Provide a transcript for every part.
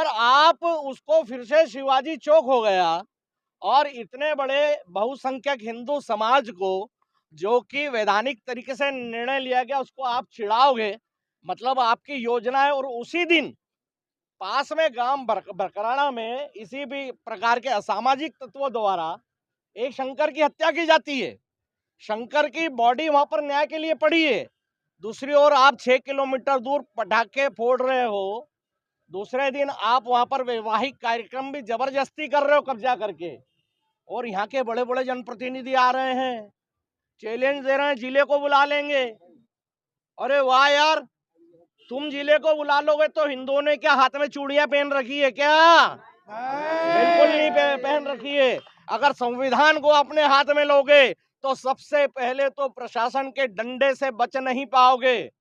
पर आप उसको फिर से शिवाजी चौक हो गया और इतने बड़े बहुसंख्यक हिंदू समाज को जो कि वैधानिक तरीके से निर्णय लिया गया उसको आप चिढ़ाओगे, मतलब आपकी योजना है। और उसी दिन पास में गांव बरकराना में इसी भी प्रकार के असामाजिक तत्वों द्वारा एक शंकर की हत्या की जाती है। शंकर की बॉडी वहां पर न्याय के लिए पड़ी है। दूसरी ओर आप 6 किलोमीटर दूर पटाखे फोड़ रहे हो। दूसरे दिन आप वहां पर वैवाहिक कार्यक्रम भी जबरदस्ती कर रहे हो कब्जा करके। और यहाँ के बड़े बड़े जनप्रतिनिधि आ रहे हैं, चैलेंज दे रहे हैं जिले को बुला लेंगे। अरे वाह यार, तुम जिले को बुला लोगे तो हिंदुओं ने क्या हाथ में चूड़ियां पहन रखी है क्या? बिल्कुल नहीं पहन रखी है। अगर संविधान को अपने हाथ में लोगे तो सबसे पहले तो प्रशासन के डंडे से बच नहीं पाओगे।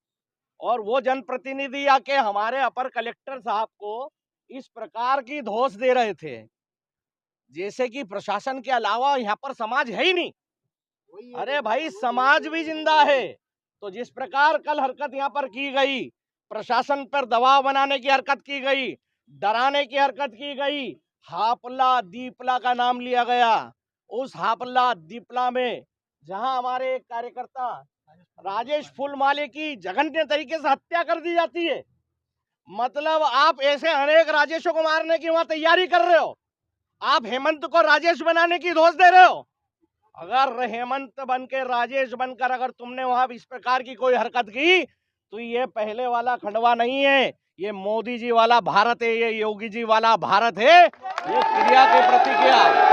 और वो जनप्रतिनिधि आके हमारे अपर कलेक्टर साहब को इस प्रकार की धौंस दे रहे थे जैसे कि प्रशासन के अलावा यहाँ पर समाज है ही नहीं। अरे भाई, समाज भी जिंदा है। तो जिस प्रकार कल हरकत यहाँ पर की गई, प्रशासन पर दबाव बनाने की हरकत की गई, डराने की हरकत की गई, हापला दीपला का नाम लिया गया। उस हापला दीपला में जहां हमारे एक कार्यकर्ता राजेश फूलमाले की जघन्य तरीके से हत्या कर दी जाती है, मतलब आप ऐसे अनेक राजेशों को मारने की वहां तैयारी कर रहे हो। आप हेमंत को राजेश बनाने की धौंस दे रहे हो। अगर हेमंत बन के राजेश बनकर अगर तुमने वहां इस प्रकार की कोई हरकत की तो ये पहले वाला खंडवा नहीं है, ये मोदी जी वाला भारत है, ये योगी जी वाला भारत है। ये क्रिया की प्रतिक्रिया,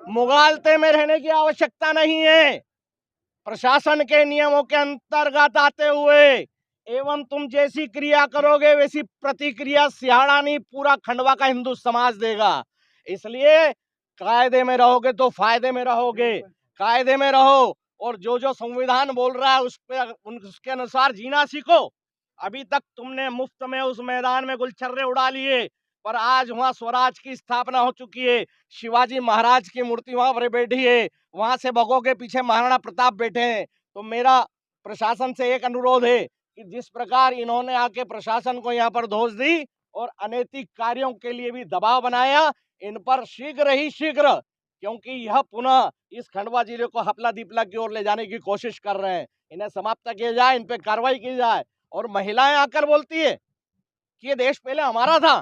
मुगालते में रहने की आवश्यकता नहीं है। प्रशासन के नियमों के अंतर्गत आते हुए एवं तुम जैसी क्रिया करोगे वैसी प्रतिक्रिया सिहाड़ा नहीं पूरा खंडवा का हिंदू समाज देगा। इसलिए कायदे में रहोगे तो फायदे में रहोगे, कायदे में रहो और जो जो संविधान बोल रहा है उसके अनुसार जीना सीखो। अभी तक तुमने मुफ्त में उस मैदान में गुलछर्रे उड़ा लिए, पर आज वहां स्वराज की स्थापना हो चुकी है। शिवाजी महाराज की मूर्ति वहां पर बैठी है, वहां से भगों के पीछे महाराणा प्रताप बैठे हैं। तो मेरा प्रशासन से एक अनुरोध है कि जिस प्रकार इन्होंने आके प्रशासन को यहाँ पर धौंस दी और अनैतिक कार्यों के लिए भी दबाव बनाया, इन पर शीघ्र ही शीघ्र, क्योंकि यह पुनः इस खंडवा जिले को हपला दीपला की ओर ले जाने की कोशिश कर रहे हैं, इन्हें समाप्त किया जाए, इन पे कार्रवाई की जाए। और महिलाएं आकर बोलती है कि ये देश पहले हमारा था,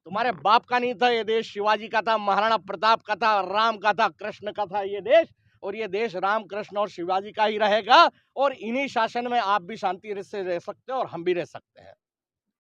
तुम्हारे बाप का नहीं था, ये देश शिवाजी का था, महाराणा प्रताप का था, राम का था, कृष्ण का था ये देश। और ये देश राम कृष्ण और शिवाजी का ही रहेगा। और इन्हीं शासन में आप भी शांति से रह सकते हो और हम भी रह सकते हैं।